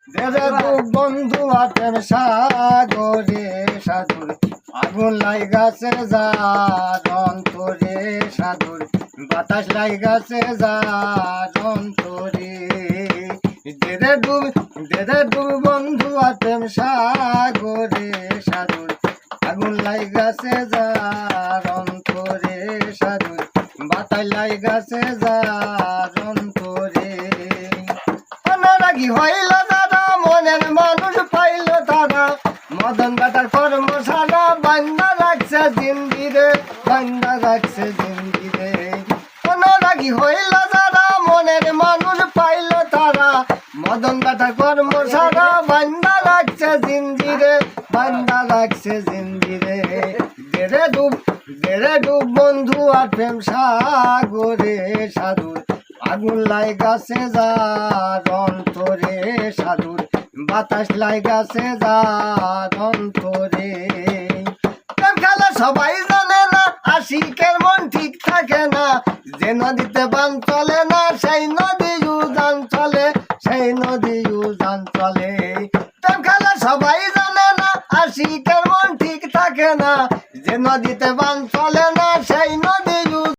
দেরে দুঃখ বন্ধু আটের সাগরে সাধুর আগুন লাইগাছে যার অন্তরে সাধুর বাতাস লাইগাছে যার অন্তরে দেরে ডুব বন্ধু আটের সাগরে সাধুর আগুন লাইগাছে যার অন্তরে সাধুর বাতাস লাইগাছে যার অন্তরে অনারাগী হইল তারা মনের মানুষ পাইল তারা মদন বেটার কর্ম সারা বান্দা রাখছে জিন্দিরে বান্দা রাখছে জিন্দিরে অনারাগী হইল যারা মনের মানুষ পাইল তারা মদন বেটার কর্ম সারা বান্দা রাখছে জিন্দিরে বান্দা রাখছে জিন্দিরে দেরে ডুব বন্ধু আর প্রেম সাগরে সাধুর আগুন লাইগাছে যার অন্তরে সাধুর বাতাস লাইগাছে যার অন্তরে প্রেম খেলা সবাই জানে না আশিকের মন ঠিক থাকে না যে নদীতে বান চলে না সেই নদী উজান চলে সেই নদী উজান চলে প্রেম খেলা সবাই জানে না আশিকের মন ঠিক থাকে না যে নদীতে বান চলে না সেই নদী